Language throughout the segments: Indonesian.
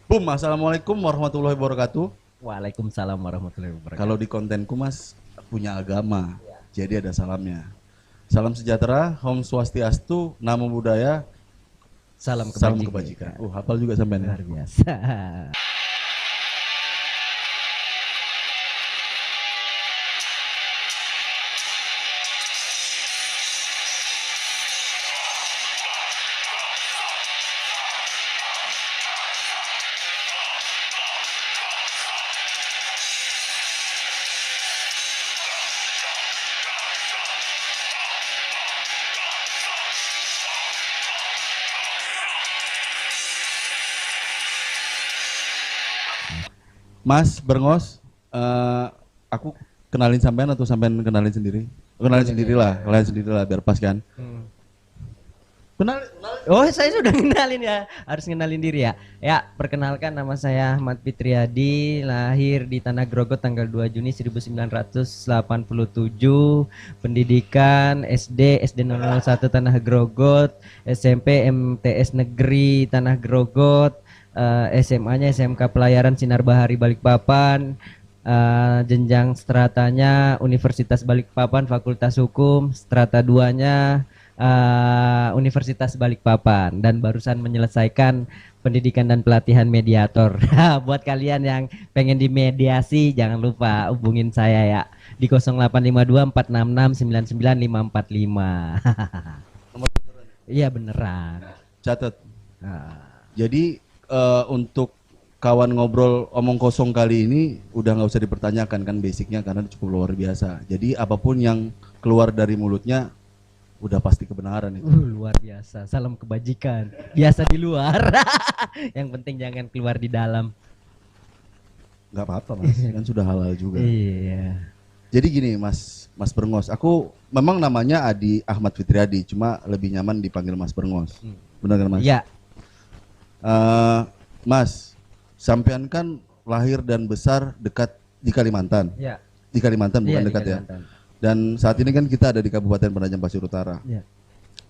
Boom, assalamualaikum warahmatullahi wabarakatuh. Waalaikumsalam warahmatullahi Kalau wabarakatuh. di kontenku mas punya agama, jadi ada salamnya. Salam sejahtera, Om Swastiastu, Namo Buddhaya, Salam salam kebajikan. kebajikan. Hafal juga sampean ya. Luar biasa. Mas Berngos, aku kenalin sampean atau sampean kenalin sendiri? Kenalin sendirilah biar pas kan. Kenalin. Oh, saya sudah ngenalin ya. Harus ngenalin diri ya. Ya, perkenalkan nama saya Ahmad Fitriadi, lahir di Tanah Grogot tanggal 2 Juni 1987. Pendidikan SD 001 Tanah Grogot, SMP MTS Negeri Tanah Grogot, SMA-nya SMK Pelayaran Sinar Bahari Balikpapan. Jenjang stratanya Universitas Balikpapan Fakultas Hukum, strata 2-nya Universitas Balikpapan, dan barusan menyelesaikan pendidikan dan pelatihan mediator. Buat kalian yang pengen dimediasi jangan lupa hubungin saya ya di 0852 466 99545. Iya beneran. Catat. Ah, Jadi untuk kawan ngobrol omong kosong kali ini udah nggak usah dipertanyakan kan basicnya karena cukup luar biasa. Jadi apapun yang keluar dari mulutnya udah pasti kebenaran itu. luar biasa. Salam kebajikan. Biasa di luar. Yang penting jangan keluar di dalam. Nggak apa-apa mas, kan sudah halal juga. Iya. Jadi gini Mas Berngos, aku memang namanya Adi Ahmad Fitriadi, cuma lebih nyaman dipanggil Mas Berngos. Benar kan Mas? Iya. Mas, sampean kan lahir dan besar dekat di Kalimantan. Iya. Di Kalimantan bukan Iya, di dekat ya. Kalimantan. Dan saat ini kan kita ada di Kabupaten Penajam Pasir Utara. Iya.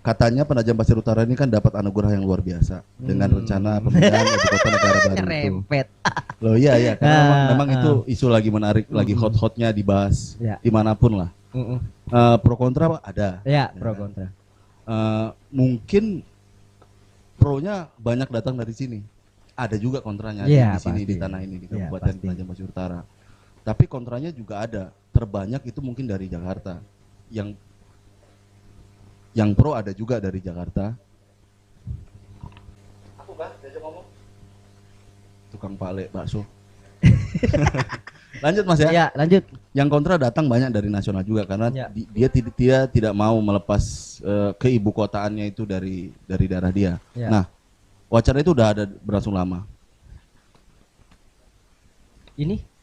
Katanya Penajam Pasir Utara ini kan dapat anugerah yang luar biasa dengan rencana pemindahan ibu kota negara baru itu. Rempet. Loh iya karena memang Ah. itu isu lagi menarik, lagi hot-hotnya dibahas Ya. dimanapun lah. Pro kontra ada. Ya, pro kontra. Mungkin pronya banyak datang dari sini. Ada juga kontranya Iya, di sini pasti. di tanah ini di Iya, Kabupaten pasti. Penajam Pasir Utara. Tapi kontranya juga ada. Terbanyak itu mungkin dari Jakarta. Yang pro ada juga dari Jakarta. Aku kah diajak ngomong? Tukang pale bakso. Lanjut Mas ya. Ya, lanjut. Yang kontra datang banyak dari nasional juga karena Ya. dia tidak mau melepas ke ibu kotaannya itu dari daerah dia. Ya. Nah, wacana itu udah ada berlangsung lama. Ini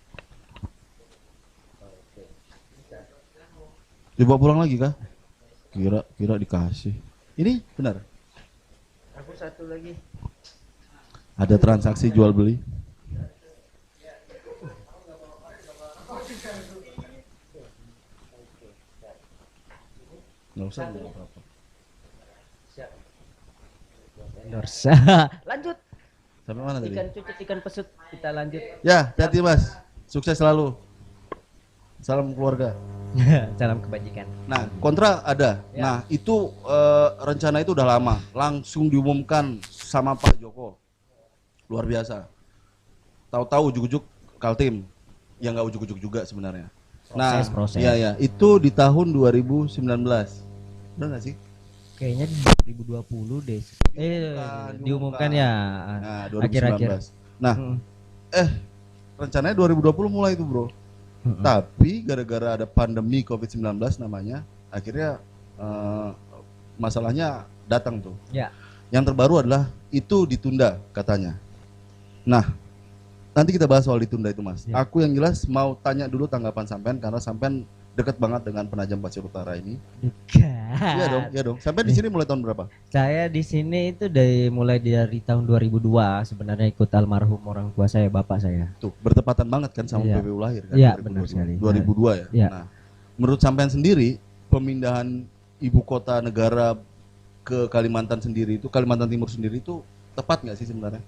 Dibawa pulang lagi kah? Kira dikasih. Ini benar. aku satu lagi. Ada transaksi jual beli. Nggak usah nggak apa-apa. Endorse. Lanjut. Sampai mana tadi? Ikan cucut, ikan pesut. Kita lanjut. Ya, hati Mas. Sukses selalu. Salam keluarga. Salam kebajikan. Nah, kontra ada. Ya. Nah, itu rencana itu udah lama. Langsung diumumkan sama Pak Joko. Luar biasa. Tahu-tahu ujuk-ujuk Kaltim. Yang nggak ujuk-ujuk juga sebenarnya. Proses. Iya. Itu di tahun 2019. Benar nggak sih? Kayaknya di 2020 deh. Diumumkan ya. Nah, Akhir-akhir. 2019. Nah, rencananya 2020 mulai itu, Bro. Tapi gara-gara ada pandemi COVID-19 namanya, akhirnya masalahnya datang tuh. Ya. Yang terbaru adalah itu ditunda katanya. Nah, nanti kita bahas soal ditunda itu, Mas. Ya. Aku yang jelas mau tanya dulu tanggapan sampean karena sampean dekat banget dengan Penajam Pasir Utara ini. Iya dong. Sampai di sini mulai tahun berapa? Saya di sini itu mulai dari tahun 2002 sebenarnya ikut almarhum orang tua saya, bapak saya. Tuh, bertepatan banget kan sama Iya. PPU lahir kan? Iya, 2022. benar sekali. 2002 ya. Iya. Nah, menurut sampean sendiri pemindahan ibu kota negara ke Kalimantan sendiri itu, Kalimantan Timur sendiri itu tepat nggak sih sebenarnya?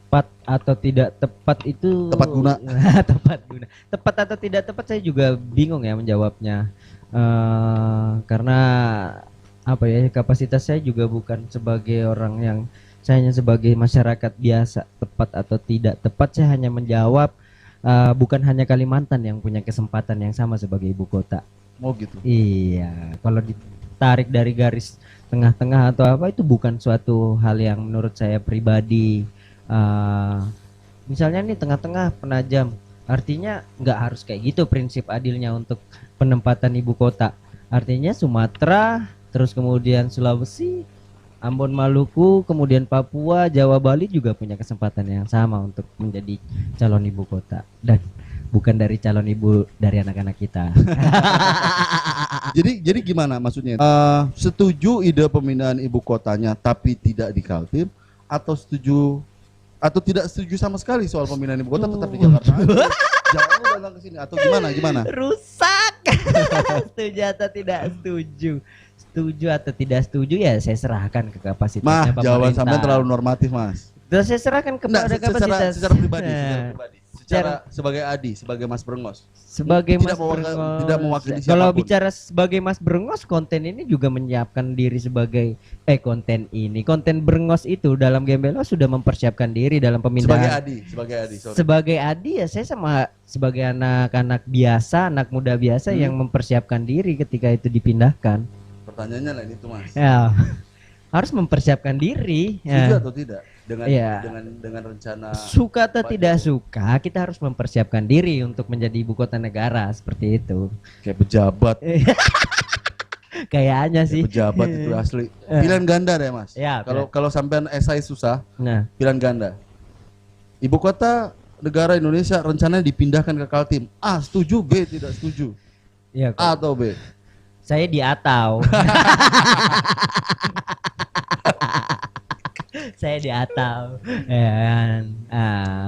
tepat atau tidak tepat itu Tepat guna. tepat guna. Tepat atau tidak tepat saya juga bingung ya menjawabnya. Karena apa ya, kapasitas saya juga bukan sebagai orang yang, saya hanya sebagai masyarakat biasa. Tepat atau tidak tepat saya hanya menjawab, bukan hanya Kalimantan yang punya kesempatan yang sama sebagai ibu kota. Mau gitu. Iya, kalau ditarik dari garis tengah-tengah atau apa, itu bukan suatu hal yang menurut saya pribadi. Misalnya nih tengah-tengah penajam, artinya nggak harus kayak gitu prinsip adilnya untuk penempatan ibu kota. Artinya Sumatera, terus kemudian Sulawesi, Ambon, Maluku, kemudian Papua, Jawa, Bali juga punya kesempatan yang sama untuk menjadi calon ibu kota, dan bukan dari calon ibu dari anak-anak kita. Jadi gimana maksudnya? Setuju ide pemindahan ibu kotanya tapi tidak di Kaltim, atau setuju atau tidak setuju sama sekali soal pemindahan ibu kota tetap di Jakarta aja? Jauh datang ke sini atau gimana? Rusak. Setuju atau tidak setuju? Setuju atau tidak setuju ya saya serahkan ke kapasitasnya pemerintah. Jawaban sampean terlalu normatif, Mas. Terus saya serahkan kepada kapasitas. Secara pribadi, Nah, secara sebagai Adi, sebagai Mas Brengos. sebagai Tidak Mas Brengos. tidak mewakili Kalau siapapun. bicara sebagai Mas Brengos, konten ini juga menyiapkan diri sebagai konten Brengos itu dalam Gembelo sudah mempersiapkan diri dalam pemindahan. Sebagai Adi, sorry. Sebagai Adi ya saya sama sebagai anak-anak biasa, anak muda biasa yang mempersiapkan diri ketika itu dipindahkan. Pertanyaannya lain itu, Mas. Ya, harus mempersiapkan diri. Setuju Ya. atau tidak dengan Iya. dengan rencana Suka atau tidak suka, kita harus mempersiapkan diri untuk menjadi ibu kota negara seperti itu. kayak pejabat, Kayaknya sih. pejabat itu asli. Pilihan ganda deh, Mas. Ya, Kalau sampean esai susah, Nah, pilihan ganda. Ibu kota negara Indonesia rencananya dipindahkan ke Kaltim. A, setuju, B, tidak setuju. ya A atau B? saya di Atau. Saya di Atau. Ya kan.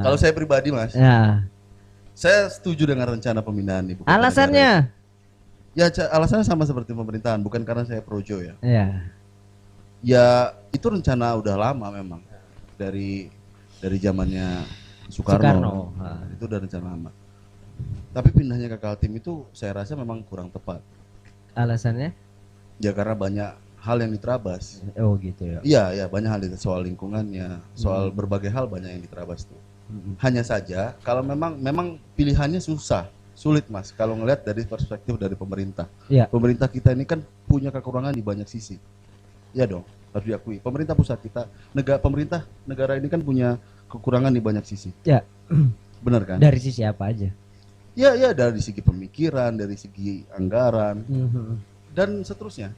Kalau saya pribadi, Mas, Nah, saya setuju dengan rencana pemindahan ibu kota negara. alasannya? Ya, alasannya sama seperti pemerintahan, bukan karena saya projo ya. Ya. Ya, itu rencana udah lama memang. Dari zamannya Soekarno. Soekarno. Ah. Itu udah rencana lama. Tapi pindahnya ke Kaltim itu saya rasa memang kurang tepat. Alasannya? Ya karena banyak hal yang diterabas. Oh gitu ya. Iya, banyak hal soal lingkungannya, soal berbagai hal banyak yang diterabas tuh. Hanya saja kalau memang pilihannya sulit, Mas. Kalau ngelihat dari perspektif dari pemerintah. Iya. Pemerintah kita ini kan punya kekurangan di banyak sisi. Iya dong, harus diakui. Pemerintah pusat kita, pemerintah negara ini kan punya kekurangan di banyak sisi. Ya. Benar kan? Dari sisi apa aja? Ya, dari segi pemikiran, dari segi anggaran dan seterusnya.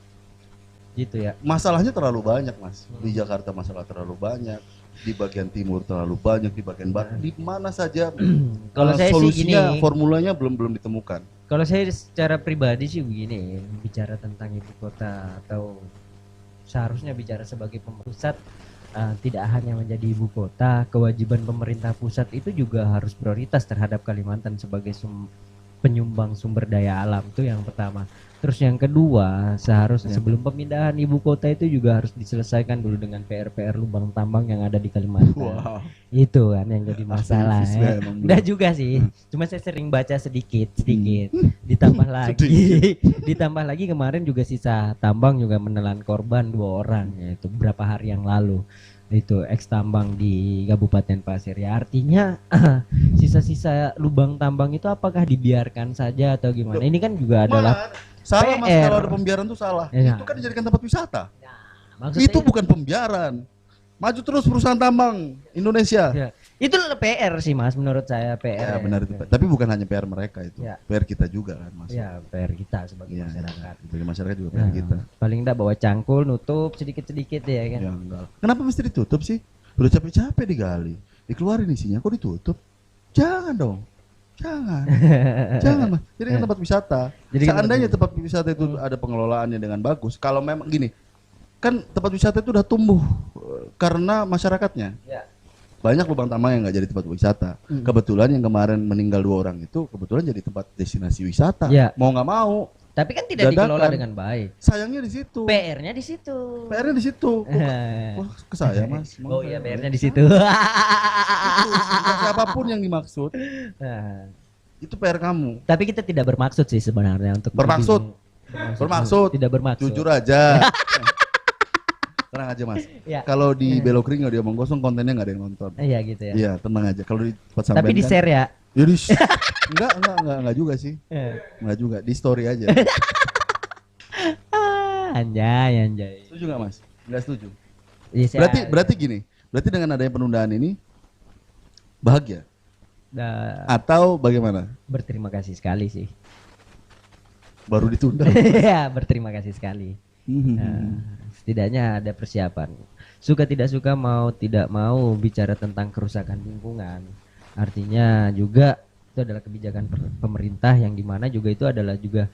Gitu ya. Masalahnya terlalu banyak, Mas. Di Jakarta masalah terlalu banyak, di bagian timur terlalu banyak, di bagian barat, di mana saja. Kalau saya sih solusinya, gini. formulanya belum ditemukan. Kalau saya secara pribadi sih begini, bicara tentang ibu kota atau seharusnya bicara sebagai pusat, tidak hanya menjadi ibu kota, kewajiban pemerintah pusat itu juga harus prioritas terhadap Kalimantan sebagai penyumbang sumber daya alam, itu yang pertama. Terus yang kedua, seharusnya sebelum pemindahan ibu kota itu juga harus diselesaikan dulu dengan PR-PR lubang tambang yang ada di Kalimantan. Wow. Itu kan yang jadi masalah. Aktivis ya, emang Enggak juga sih. Cuma saya sering baca sedikit. Ditambah lagi. Ditambah lagi kemarin juga sisa tambang juga menelan korban 2 orang, yaitu beberapa hari yang lalu. Itu ex tambang di Kabupaten Pasir. Ya artinya sisa-sisa lubang tambang itu apakah dibiarkan saja atau gimana? Ini kan juga adalah salah, Mas. PR. Kalau ada pembiaran tuh salah. Ya. Itu kan dijadikan tempat wisata. maksud Itu saya- bukan pembiaran. Maju terus perusahaan tambang Indonesia. Ya. Itu PR sih Mas, menurut saya PR. Ya, benar itu. Tapi bukan hanya PR mereka itu. Ya. PR kita juga kan, Mas. Ya, PR kita sebagai Iya, masyarakat. sebagai masyarakat juga Ya, PR kita. paling enggak bawa cangkul, nutup sedikit-sedikit ya kan. Ya enggak. Kenapa mesti ditutup sih? Udah capek-capek digali. Dikeluarin isinya kok ditutup? Jangan dong. Jangan. Jangan, Mas. Jadi kan tempat wisata. Jadi kan Seandainya tempat wisata itu ada pengelolaannya dengan bagus, kalau memang gini, kan tempat wisata itu udah tumbuh karena masyarakatnya. Ya. Banyak lubang tambang yang nggak jadi tempat wisata. Kebetulan yang kemarin meninggal 2 orang itu kebetulan jadi tempat destinasi wisata. Ya. Mau nggak mau Tapi kan tidak dikelola Dadakan. dengan baik. Sayangnya di situ. PR-nya di situ. PR-nya di situ. Kok ke saya, Mas? Oh iya, Mau PR-nya saya? di situ. Itu siapapun yang dimaksud, Nah, itu PR kamu. tapi kita tidak bermaksud sih sebenarnya untuk Bermaksud. Bermaksud. Tidak bermaksud. Jujur aja. Tenang aja, Mas. Ya. Kalau di Belok Ring dia omong kosong kontennya nggak ada yang nonton. Iya gitu ya. Iya, tenang aja. Kalau di tempat sampean Tapi di kan, share ya. ya enggak juga sih. Enggak juga, di story aja. Anjay. Setuju nggak, Mas? Enggak setuju. Iya, Berarti gini. Berarti dengan adanya penundaan ini bahagia atau bagaimana? berterima kasih sekali sih. Baru ditunda. Ya, berterima kasih sekali. Setidaknya ada persiapan. Suka tidak suka, mau tidak mau bicara tentang kerusakan lingkungan. Artinya juga itu adalah kebijakan pemerintah yang dimana juga itu adalah juga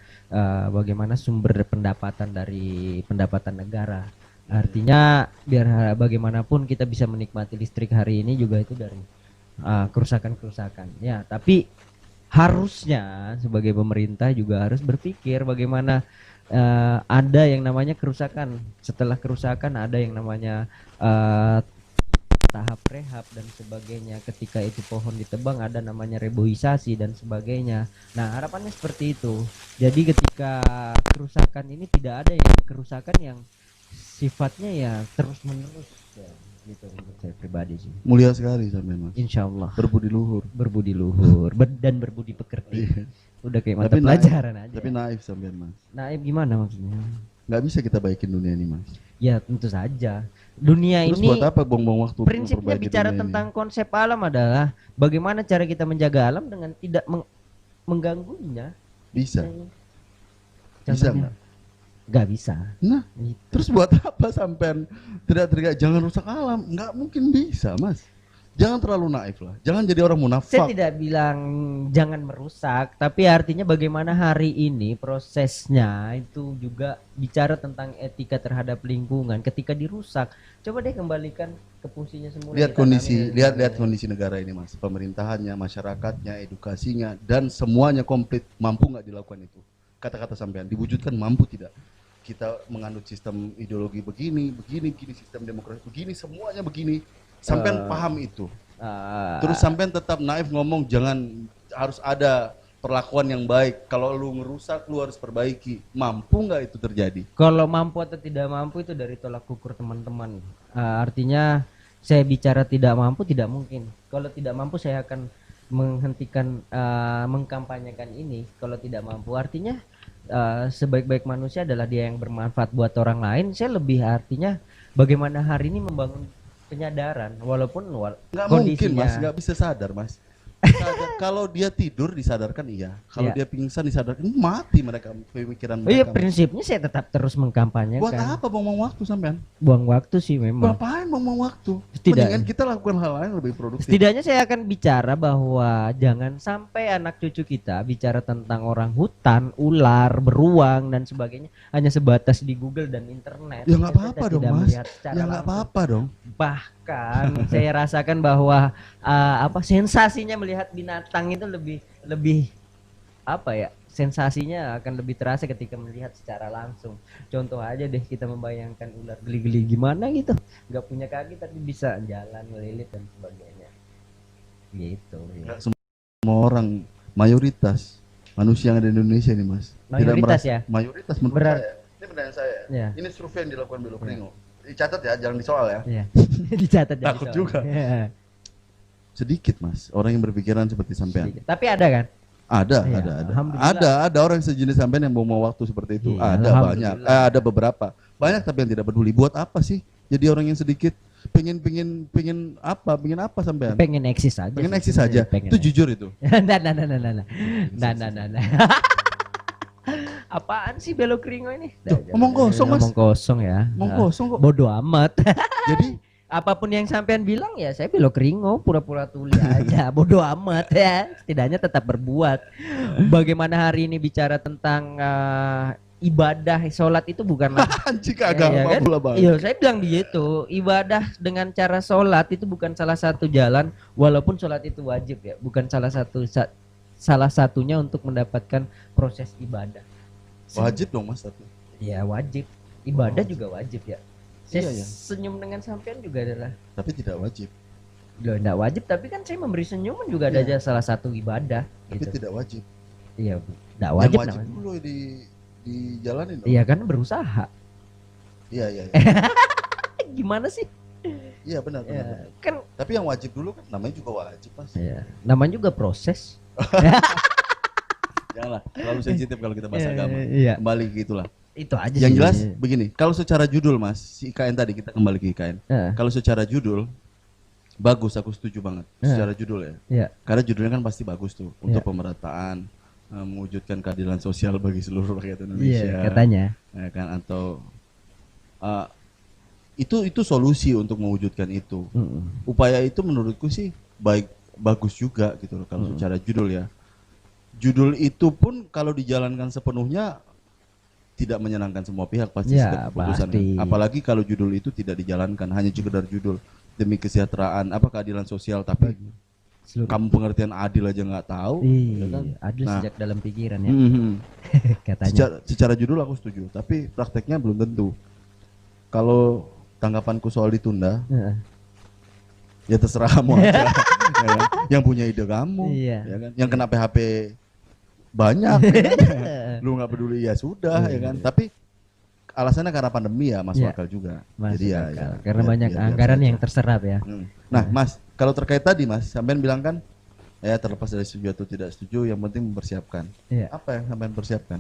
bagaimana sumber pendapatan dari pendapatan negara. Artinya biar bagaimanapun kita bisa menikmati listrik hari ini juga itu dari kerusakan-kerusakan. Ya, tapi harusnya sebagai pemerintah juga harus berpikir bagaimana ada yang namanya kerusakan. Setelah kerusakan ada yang namanya tahap rehab dan sebagainya. Ketika itu pohon ditebang ada namanya reboisasi dan sebagainya. Nah, harapannya seperti itu. Jadi ketika kerusakan ini tidak ada yang kerusakan yang sifatnya ya terus menerus ya, gitu untuk saya pribadi sih. Mulia sekali sampai, Mas. Insya Allah Berbudi luhur. dan berbudi pekerti. Iya. Udah kayak mata Tapi pelajaran aja. Tapi naif sampean, Mas. Naib gimana maksudnya? Nggak bisa kita baikin dunia ini, Mas. Ya tentu saja. Dunia Terus ini buat apa buang-buang waktu untuk prinsipnya memperbaiki bicara dunia tentang konsep alam adalah bagaimana cara kita menjaga alam dengan tidak mengganggunya. ini? Bisa. Bisa Contohnya, nggak? nggak bisa. Nah, Gitu. terus buat apa sampean teriak-teriak jangan rusak alam? Nggak mungkin bisa, Mas. Jangan terlalu naif lah. Jangan jadi orang munafik. Saya tidak bilang jangan merusak, tapi artinya bagaimana hari ini prosesnya itu juga bicara tentang etika terhadap lingkungan. Ketika dirusak, coba deh kembalikan ke fungsinya semula. Lihat kita kondisi, tanami. lihat kondisi negara ini, Mas. Pemerintahannya, masyarakatnya, edukasinya, dan semuanya komplit. Mampu nggak dilakukan itu? Kata-kata sampean diwujudkan mampu tidak? Kita menganut sistem ideologi begini, sistem demokrasi begini, semuanya begini. Sampean paham itu. Terus sampean tetap naif ngomong jangan, harus ada perlakuan yang baik. Kalau lu ngerusak lu harus perbaiki. Mampu nggak itu terjadi? Kalau mampu atau tidak mampu itu dari tolak ukur teman-teman. Artinya saya bicara tidak mampu tidak mungkin. Kalau tidak mampu saya akan menghentikan mengkampanyekan ini. Kalau tidak mampu artinya sebaik-baik manusia adalah dia yang bermanfaat buat orang lain. Saya lebih artinya bagaimana hari ini membangun penyadaran walaupun Nggak mungkin, kondisinya Mas, nggak bisa sadar, Mas. Kalau dia tidur disadarkan iya, kalau Iya. dia pingsan disadarkan mati mereka, pemikiran iya mereka. prinsipnya saya tetap terus mengkampanyekan. Buat apa buang-buang waktu sampean? Buang waktu sih memang. Ngapain buang-buang waktu? Tidak. Mendingan kita lakukan hal lain lebih produktif. Setidaknya saya akan bicara bahwa jangan sampai anak cucu kita bicara tentang orang hutan, ular, beruang dan sebagainya hanya sebatas di Google dan internet. Ya nggak Kita apa-apa dong, tidak Mas. melihat secara Ya nggak langsung. apa-apa dong. Bahkan saya rasakan bahwa sensasinya melihat binatang itu lebih apa ya, sensasinya akan lebih terasa ketika melihat secara langsung. Contoh aja deh, kita membayangkan ular geli-geli gimana gitu, nggak punya kaki tapi bisa jalan melilit dan sebagainya gitu ya. Nggak semua orang, mayoritas manusia yang ada di Indonesia ini, Mas. Mayoritas ya? Mayoritas menurut Berat. saya. Ini pertanyaan saya. Ya. Ini survei yang dilakukan Belok Ringo. Dicatat ya, jangan disoal ya. Iya. Dicatat jadi Takut soal. juga. Iya. Sedikit, Mas, orang yang berpikiran seperti sampean. Sedikit. Tapi ada kan? Ada, Iya, ada. alhamdulillah. Ada orang sejenis sampean yang mau waktu seperti itu. Iya, Ada banyak. alhamdulillah. Ada beberapa. Banyak tapi yang tidak peduli. Buat apa sih? Jadi orang yang sedikit pengen apa? Pengen apa sampean? Pengen eksis aja. Pengen sih. eksis aja. Pengen Itu jujur itu. Nah. Apaan sih Belok Ringo ini? Tuh, ngomong kosong, Mas. Ngomong kosong ya. Ngomong kosong kok. Bodoh amat. Jadi Apapun yang sampean bilang ya saya Belok Ringo, pura-pura tuli aja. Bodoh amat ya. Setidaknya tetap berbuat. Bagaimana hari ini bicara tentang ibadah, sholat itu bukanlah anjing agama kan? pula Bang. Iya, saya bilang gitu. Ibadah dengan cara sholat itu bukan salah satu jalan, walaupun sholat itu wajib ya, bukan salah satunya untuk mendapatkan proses ibadah. Wajib dong Mas tapi. Ya wajib. Ibadah juga wajib ya. Saya Iya, ya. senyum dengan sampean juga adalah Tapi tidak wajib. loh, enggak wajib, tapi kan saya memberi senyuman juga ada aja salah satu ibadah Tapi gitu. tidak wajib. Iya, enggak wajib Yang wajib namanya. dulu dijalanin dong. Iya kan berusaha. Iya, iya. Gimana sih? Iya benar, benar, Ya, benar. kan Tapi yang wajib dulu kan namanya juga wajib Mas. ya, namanya juga proses. Janganlah terlalu sensitif kalau kita bahas agama. Iya. Kembali ke itulah. Itu aja Yang sih. jelas begini, kalau secara judul Mas, si IKN tadi kita kembali ke IKN. Heeh. Kalau secara judul bagus, aku setuju banget. Secara judul ya. Iya. Karena judulnya kan pasti bagus tuh untuk Iya. pemerataan, mewujudkan keadilan sosial bagi seluruh rakyat Indonesia. Iya, katanya. Ya kan, atau itu solusi untuk mewujudkan itu. Upaya itu menurutku sih bagus juga gitu loh kalau secara judul ya. Judul itu pun kalau dijalankan sepenuhnya tidak menyenangkan semua pihak pasti Ya, setiap keputusan kan. pasti. Apalagi kalau judul itu tidak dijalankan, hanya sekedar judul demi kesejahteraan keadilan sosial, tapi Seluruh. kamu pengertian adil aja nggak tahu. ya kan? Iya, adil Nah. sejak dalam pikiran ya, Mhm. katanya. Secara judul aku setuju, tapi prakteknya belum tentu. Kalau tanggapanku soal ditunda, Heeh. ya terserah kamu aja. ya kan? Yang punya ide kamu, Iya. ya kan? Yang kena PHP banyak, ya kan? Lu nggak peduli ya sudah, ya kan? Tapi alasannya karena pandemi ya masuk Iya. akal juga. Masuk Jadi ya, akal. ya, Karena biar- banyak biar anggaran saja. yang terserap ya. Nah, Mas, kalau terkait tadi Mas, sampean bilang kan, ya terlepas dari setuju atau tidak setuju, yang penting mempersiapkan. Iya. Apa yang sampean persiapkan?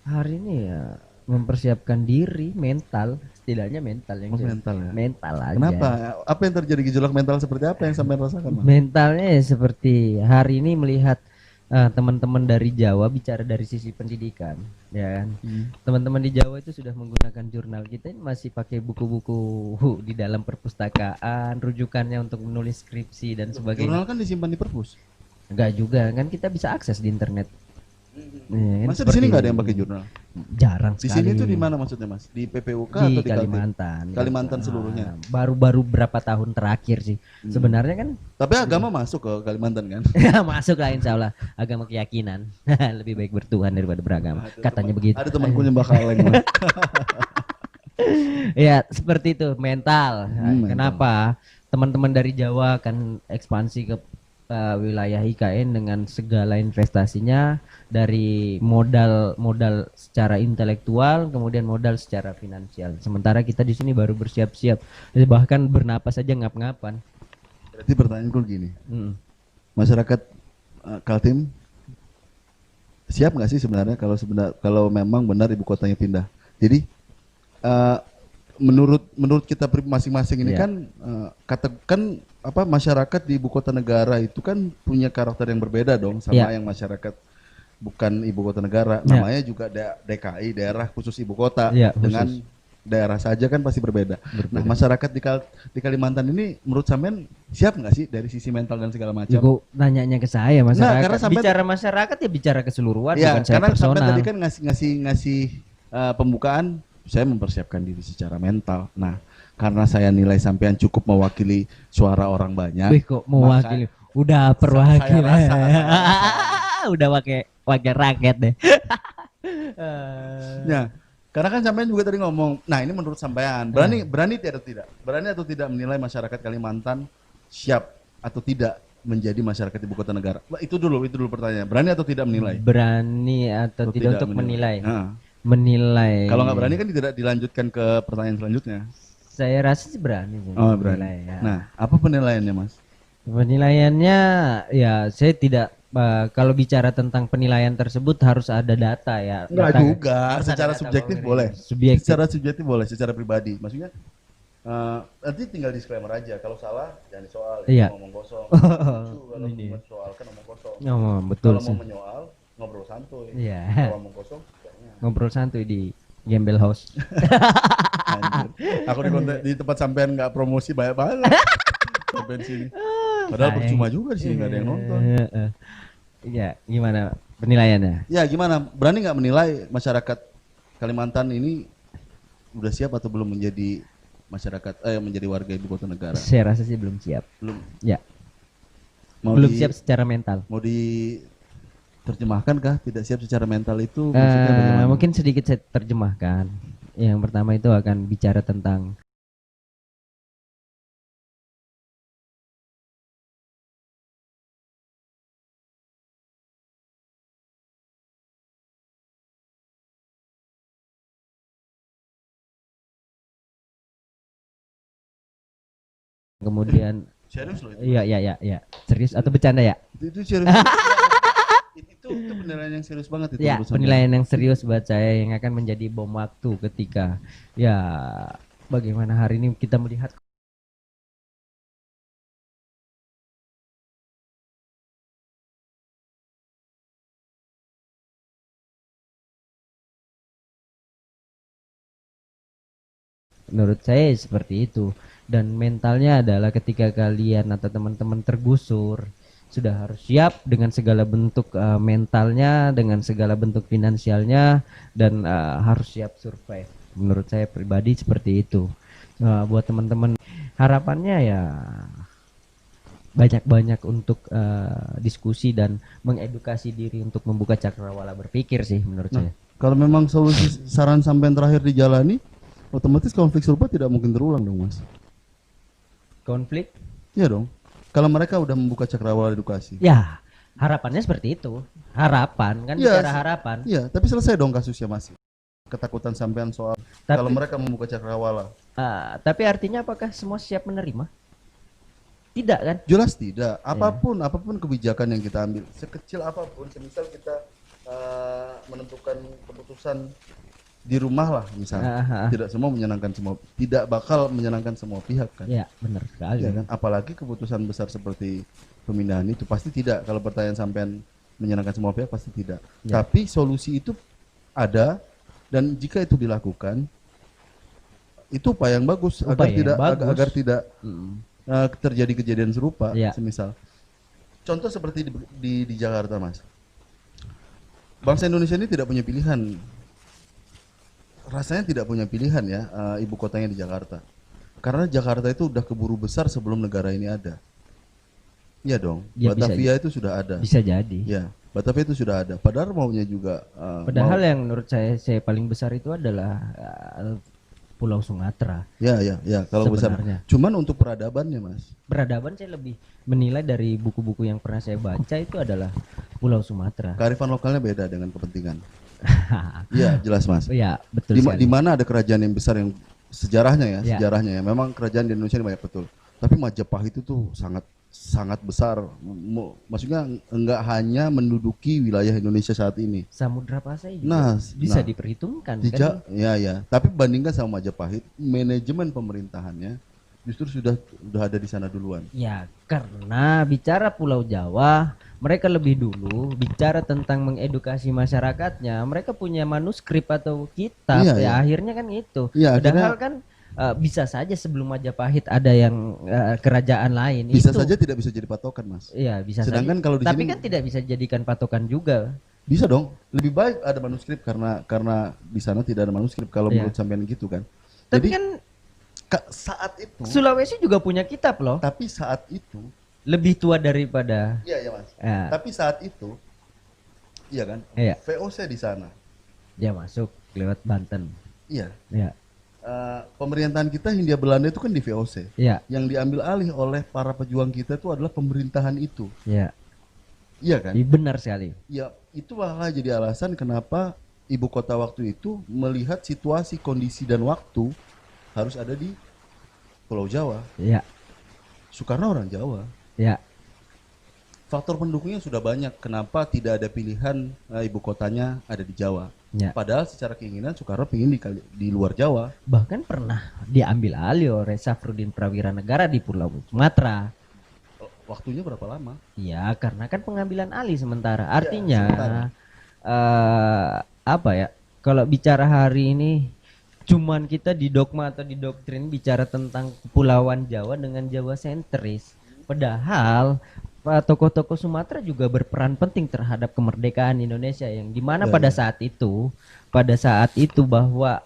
Hari ini ya mempersiapkan diri, mental, setidaknya mental yang Oh, jelas. mental ya. Mental aja. Kenapa? Apa yang terjadi gejolak mental seperti apa yang sampean rasakan, Mas? Mentalnya ya seperti hari ini melihat teman-teman dari Jawa bicara dari sisi pendidikan, ya kan. Teman-teman di Jawa itu sudah menggunakan jurnal, kita ini masih pakai buku-buku di dalam perpustakaan, rujukannya untuk menulis skripsi dan sebagainya. Jurnal kan disimpan di perpus. Enggak juga, kan kita bisa akses di internet. Ya, kan Masa di seperti sini nggak ada yang pakai jurnal? jarang Di sekali. sini tuh di mana maksudnya, Mas? Di PPUK Di atau di Kaltim? Kalimantan. Kalimantan Ah, seluruhnya. Baru-baru berapa tahun terakhir sih. Sebenarnya kan Tapi agama masuk ke Kalimantan kan? masuk lah insya Allah, agama keyakinan. Lebih baik bertuhan daripada beragama. Katanya begitu. Ada temanku nyembah kaleng, Mas. Ya seperti itu mental. Mental. Kenapa teman-teman dari Jawa akan ekspansi ke wilayah IKN dengan segala investasinya, dari modal secara intelektual, kemudian modal secara finansial. Sementara kita di sini baru bersiap-siap, bahkan bernapas saja ngap-ngapan. Berarti pertanyaanku gini, Mm. masyarakat Kaltim siap nggak sih sebenarnya kalau memang benar ibu kotanya pindah? Jadi menurut kita masing-masing ini Iya. kan katakan masyarakat di ibu kota negara itu kan punya karakter yang berbeda dong sama Iya. yang masyarakat bukan ibu kota negara. Iya. Namanya juga DKI, daerah khusus ibu kota, Iya, dengan khusus. daerah saja kan pasti berbeda. Nah, masyarakat di Kalimantan ini menurut sampean siap nggak sih dari sisi mental dan segala macam? Ibu nanyanya ke saya masyarakat. karena sampai- bicara masyarakat ya bicara keseluruhan, Ya, bukan saya karena sampai personal. tadi kan ngasih pembukaan, saya mempersiapkan diri secara mental. Nah, karena saya nilai sampean cukup mewakili suara orang banyak. Wih kok mewakili, udah perwakilan. Udah wakil rakyat deh. Ya, karena kan sampean juga tadi ngomong, nah ini menurut sampean, berani atau tidak? Berani atau tidak menilai masyarakat Kalimantan siap atau tidak menjadi masyarakat ibu kota negara? Wah, itu dulu pertanyaan. Berani atau tidak menilai? Berani atau tidak untuk menilai? Nah, Menilai. kalau nggak berani kan tidak dilanjutkan ke pertanyaan selanjutnya. Saya rasa sih berani. sih, Oh, berani. menilai, ya. Nah, apa penilaiannya, Mas? Penilaiannya ya saya tidak kalau bicara tentang penilaian tersebut harus ada data ya. Enggak Data- juga, harus ada secara data subjektif konkret. boleh. Subjektif. Secara subjektif boleh, secara pribadi. Maksudnya nanti tinggal disclaimer aja. Kalau salah jangan disoal, Iya. ngomong kosong. Lucu, kalau mensoalkan ngomong kosong. Oh, betul Kalau sih. mau menyoal ngobrol santuy. Iya. Kalau ngomong kosong, jangan. Ngobrol santuy di Gembel House. Anjir. Aku di tempat sampean nggak promosi banyak banget. Sampean sini. Padahal Sayang. percuma juga di sini nggak ada yang nonton. Iya, gimana penilaiannya? Ya gimana? Berani nggak menilai masyarakat Kalimantan ini udah siap atau belum menjadi menjadi warga ibu kota negara? Saya rasa sih belum siap. Belum. Ya, Mau belum di- siap secara mental. Mau terjemahkan kah tidak siap secara mental itu maksudnya bagaimana? Mungkin sedikit saya terjemahkan. Yang pertama itu akan bicara tentang kemudian Serius loh itu. iya. Serius atau bercanda ya? Itu serius. itu penilaian yang serius banget itu. Ya, menurut saya. penilaian yang serius buat saya yang akan menjadi bom waktu ketika ya bagaimana hari ini kita melihat menurut saya seperti itu. Dan mentalnya adalah ketika kalian atau teman-teman tergusur sudah harus siap dengan segala bentuk mentalnya, dengan segala bentuk finansialnya, dan harus siap survive. Menurut saya pribadi seperti itu. Buat teman-teman harapannya ya banyak-banyak untuk diskusi dan mengedukasi diri untuk membuka cakrawala berpikir sih menurut saya. Kalau memang solusi saran sampai yang terakhir dijalani, otomatis konflik serupa tidak mungkin terulang dong Mas. Konflik? Iya dong. Kalau mereka udah membuka cakrawala edukasi. Ya, harapannya seperti itu. Harapan kan Iya, bicara harapan. Iya, tapi selesai dong kasusnya Mas. Ketakutan sampean soal Tapi, kalau mereka membuka cakrawala. tapi artinya apakah semua siap menerima? Tidak kan? Jelas tidak. Apapun kebijakan yang kita ambil, sekecil apapun, semisal kita menentukan keputusan di rumah lah misalnya, tidak semua menyenangkan semua, tidak bakal menyenangkan semua pihak kan. Ya, benar sekali. Ya kan? Apalagi keputusan besar seperti pemindahan itu pasti tidak. Kalau pertanyaan sampean menyenangkan semua pihak pasti tidak. Ya. Tapi solusi itu ada dan jika itu dilakukan itu upaya yang bagus agar tidak terjadi kejadian serupa. Ya. Semisal contoh seperti di Jakarta Mas, bangsa Indonesia ini tidak punya pilihan, rasanya tidak punya pilihan ya, ibu kotanya di Jakarta, karena Jakarta itu udah keburu besar sebelum negara ini ada. Iya dong, Ya, Batavia itu sudah ada. Bisa jadi. Ya, Batavia itu sudah ada. Padahal maunya juga. Padahal yang menurut saya paling besar itu adalah Pulau Sumatera. Ya. Kalau besar. Sebenarnya. Cuman untuk peradabannya Mas. Peradaban saya lebih menilai dari buku-buku yang pernah saya baca itu adalah Pulau Sumatera. Kearifan lokalnya beda dengan kepentingan. Iya jelas Mas. Iya betul sekali. Di mana ada kerajaan yang besar yang sejarahnya Ya. memang kerajaan di Indonesia ini banyak betul. Tapi Majapahit itu tuh sangat besar. Maksudnya enggak hanya menduduki wilayah Indonesia saat ini. Samudra Pasai juga bisa diperhitungkan kan? Ya. Tapi bandingkan sama Majapahit, manajemen pemerintahannya justru sudah ada di sana duluan. Ya, karena bicara Pulau Jawa, mereka lebih dulu bicara tentang mengedukasi masyarakatnya. Mereka punya manuskrip atau kitab. Iya. Akhirnya kan itu. Iya, Padahal kan bisa saja sebelum Majapahit ada yang kerajaan lain. Bisa itu saja tidak bisa jadi patokan Mas. Iya, bisa Sedangkan saja. kalau di Tapi sini kan tidak bisa jadikan patokan juga. bisa dong. Lebih baik ada manuskrip karena di sana tidak ada manuskrip kalau Iya. menurut sampean gitu kan. Tapi Jadi kan saat itu, Sulawesi juga punya kitab loh. tapi saat itu, Lebih tua daripada iya Mas. ya, Tapi saat itu, iya kan, iya, VOC di sana, dia masuk lewat Banten. iya. Ya, Pemerintahan kita Hindia Belanda itu kan di VOC. ya, Yang diambil alih oleh para pejuang kita itu adalah pemerintahan itu, ya. iya kan? Benar sekali. Ya itu malah jadi alasan kenapa ibu kota waktu itu melihat situasi, kondisi dan waktu harus ada di Pulau Jawa. Ya, Soekarno orang Jawa. ya. Faktor pendukungnya sudah banyak. Kenapa tidak ada pilihan ibu kotanya ada di Jawa? Ya. Padahal secara keinginan Soekarno ingin di luar Jawa. Bahkan pernah diambil alih oleh Safruddin Prawira Negara di Pulau Sumatera. Waktunya berapa lama? Ya, karena kan pengambilan alih sementara. Ya, Artinya sementara. apa ya? Kalau bicara hari ini cuman kita di dogma atau di doktrin bicara tentang kepulauan Jawa dengan Jawa sentris. Padahal tokoh-tokoh Sumatera juga berperan penting terhadap kemerdekaan Indonesia yang dimana Ya, pada ya. saat itu bahwa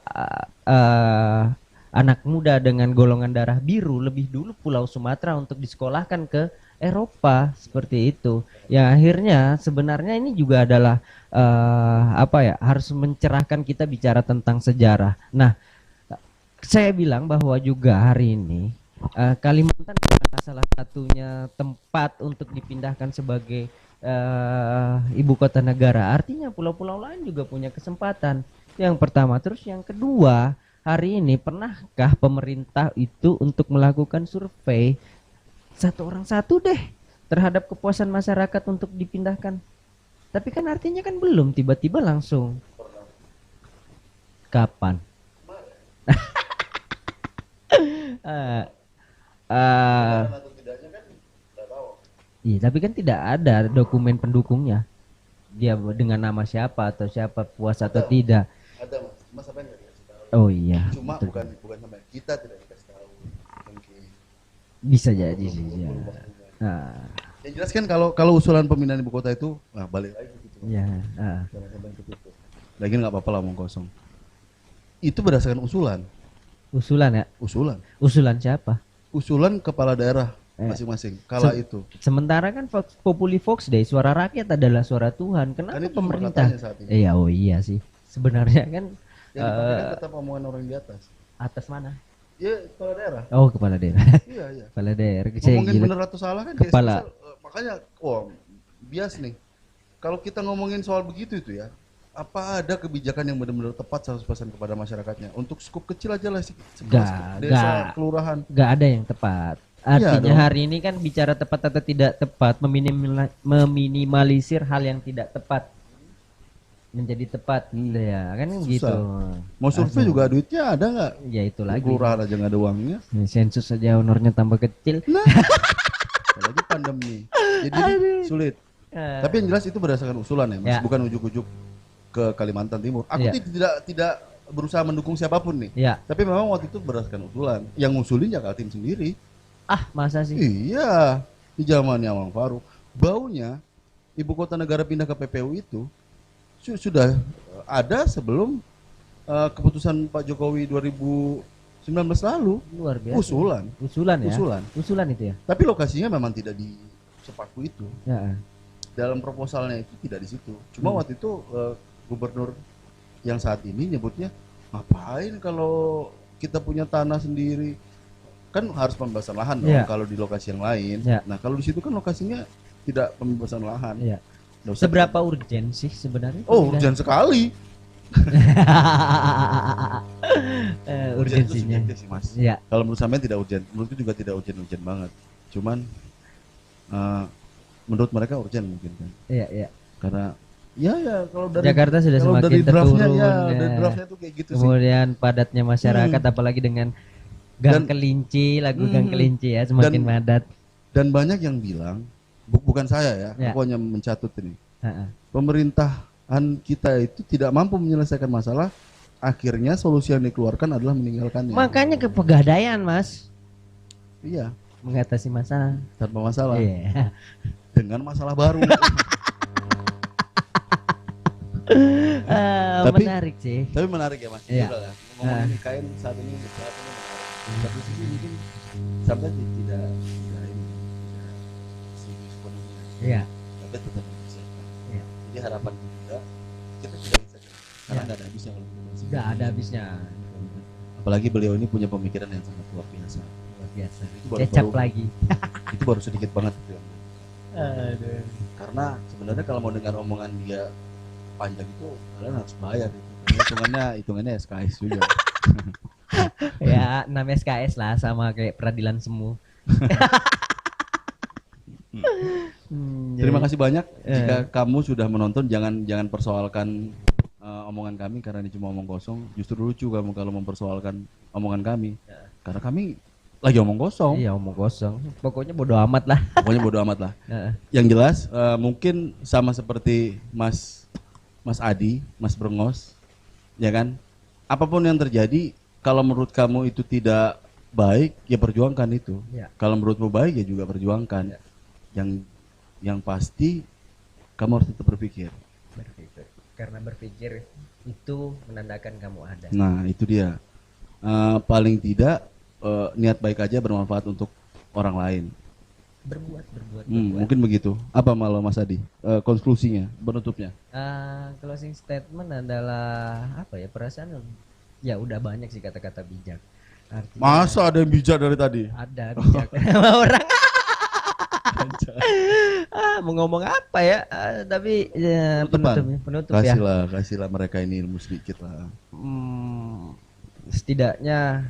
anak muda dengan golongan darah biru lebih dulu Pulau Sumatera untuk disekolahkan ke Eropa seperti itu. Ya akhirnya sebenarnya ini juga adalah apa ya, harus mencerahkan kita bicara tentang sejarah. Nah, saya bilang bahwa juga hari ini Kalimantan adalah salah satunya tempat untuk dipindahkan sebagai ibu kota negara. Artinya pulau-pulau lain juga punya kesempatan. Yang pertama, terus yang kedua, hari ini pernahkah pemerintah itu untuk melakukan survei satu orang satu deh terhadap kepuasan masyarakat untuk dipindahkan? Tapi kan artinya kan belum tiba-tiba langsung. Kapan? Eh, eh, iya, tapi kan tidak ada dokumen pendukungnya. Dia dengan nama siapa atau siapa puas atau tidak. Ada mas, cuma sampai nggak dikasih tahu. Oh iya. Cuma betul. bukan sampai kita tidak dikasih tahu. Mungkin. Bisa jadi sih. Ya. Nah, Yang jelas kan kalau usulan pemindahan ibu kota itu, nah balik lagi gitu. ya. Jangan sampai ketutup. Lagi nggak apa-apa lah omong kosong. Itu berdasarkan usulan. Usulan ya. Usulan siapa? Usulan kepala daerah masing-masing. Kala itu. Sementara kan Vox Populi Vox Dei, suara rakyat adalah suara Tuhan. Kenapa Kan itu pemerintah? katanya saat ini. Iya, oh iya sih. Sebenarnya kan Yang dipakai kan tetap omongan orang di atas. atas mana? Ya kepala daerah. Oh, kepala daerah. Iya iya. Kepala daerah. Saya Ngomongin gila. bener atau salah kan Kepala. makanya bias nih. Kalau kita ngomongin soal begitu itu ya, apa ada kebijakan yang benar-benar tepat 100% kepada masyarakatnya? Untuk skup kecil aja lah Gak, desa, kelurahan. Gak ada yang tepat. Iya Artinya dong. hari ini kan bicara tepat atau tidak tepat, meminimalisir hal yang tidak tepat menjadi tepat, ya kan Susah. gitu. Mau survei juga duitnya ada nggak? Ya itu lagi. Kelurahan aja nggak ada uangnya. Sensus saja honornya tambah kecil. Nah, apalagi pandemi. Jadi sulit. Tapi yang jelas itu berdasarkan usulan ya, Mas. Ya. Bukan ujuk-ujuk ke Kalimantan Timur. Aku Ya. tidak berusaha mendukung siapapun nih. Ya. Tapi memang waktu itu berdasarkan usulan. Yang ngusulin ya Kaltim sendiri. Ah, masa sih? Iya, di zamannya Amang Faruk. Baunya ibu kota negara pindah ke PPU itu sudah ada sebelum keputusan Pak Jokowi 2019 lalu. Luar biasa. Usulan. Usulan ya. Usulan. Usulan itu ya. Tapi lokasinya memang tidak di sepaku itu. Ya. Dalam proposalnya itu tidak di situ. Cuma waktu itu gubernur yang saat ini nyebutnya ngapain kalau kita punya tanah sendiri, kan harus pembebasan lahan dong Iya. kalau di lokasi yang lain. Iya. Nah kalau di situ kan lokasinya tidak pembebasan lahan. Iya. Nggak usah- Seberapa urgen sih sebenarnya? Oh urgen sekali. Urgen itu Urgensinya. subjektif sih mas. Iya. Kalau menurut sampean tidak urgen, menurutku juga tidak urgen banget. Cuman menurut mereka urgen mungkin kan. Iya, iya. Karena ya kalau dari Jakarta sudah kalau semakin dari draftnya terturun, ya, ya. dari draftnya tuh kayak gitu sih. Kemudian padatnya masyarakat apalagi dengan Gang Dan- Kelinci, lagu Gang Kelinci ya semakin Dan- padat. Dan banyak yang bilang, bukan saya ya, Ya. aku hanya mencatut ini. Heeh. Pemerintahan kita itu tidak mampu menyelesaikan masalah, akhirnya solusi yang dikeluarkan adalah meninggalkannya. Makanya kepegadaian, Mas, Iya, mengatasi masalah. tanpa masalah. Iya. Dengan masalah baru. Tapi- Menarik sih. Tapi menarik ya mas. Iya. Udah lah, ngomongin IKN saat ini saat ini menarik. Satu sisi mungkin sampai tidak ini, tidak setuju sepenuhnya. Iya. Tapi tetap dipersiapkan. Iya. Jadi harapan kita tidak bisa karena Iya. nggak ada habisnya kalau kita masih. Enggak ada habisnya. Apalagi beliau ini punya pemikiran yang sangat luar biasa. Luar biasa. Itu baru- Kecap baru- lagi. Itu baru sedikit banget itu yang. Aduh. Karena sebenarnya kalau mau dengar omongan dia panjang itu kalian harus bayar itu. Karena hitungannya SKS juga. Ya, 6 SKS lah sama kayak peradilan semu. Terima kasih banyak. Eh. Jika kamu sudah menonton, jangan persoalkan omongan kami karena ini cuma omong kosong. Justru lucu kamu kalau mempersoalkan omongan kami. Karena kami lagi omong kosong. Iya, omong kosong. Pokoknya bodo amat lah. Pokoknya bodo amat lah. Heeh. Yang jelas mungkin sama seperti Mas Adi, Mas Brengos, ya kan? Apapun yang terjadi, kalau menurut kamu itu tidak baik, ya perjuangkan itu. Ya. Kalau menurutmu baik, ya juga perjuangkan. Yang pasti kamu harus tetap berpikir. Berpikir. Karena berpikir itu menandakan kamu ada. Nah, itu dia. paling tidak niat baik aja bermanfaat untuk orang lain. Berbuat. Mungkin begitu. Apa malah Mas Adi? Konklusinya, penutupnya. Closing statement adalah apa ya, perasaan ya udah banyak sih kata-kata bijak. Artinya Masa ada yang bijak dari tadi? ada bijak orang mau ngomong apa ya, tapi ya, penutup ya. Kasihlah mereka ini ilmu sedikit lah. Setidaknya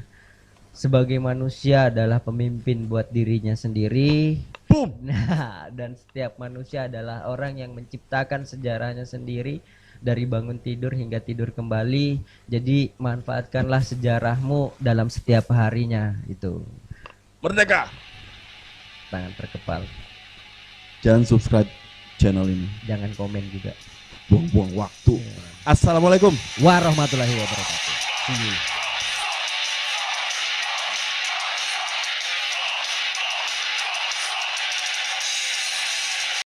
sebagai manusia adalah pemimpin buat dirinya sendiri. Boom. Nah, dan setiap manusia adalah orang yang menciptakan sejarahnya sendiri dari bangun tidur hingga tidur kembali. Jadi manfaatkanlah sejarahmu dalam setiap harinya itu. Merdeka. Tangan terkepal. Jangan subscribe channel ini. Jangan komen juga. Buang-buang waktu. Assalamualaikum Warahmatullahi wabarakatuh. See you.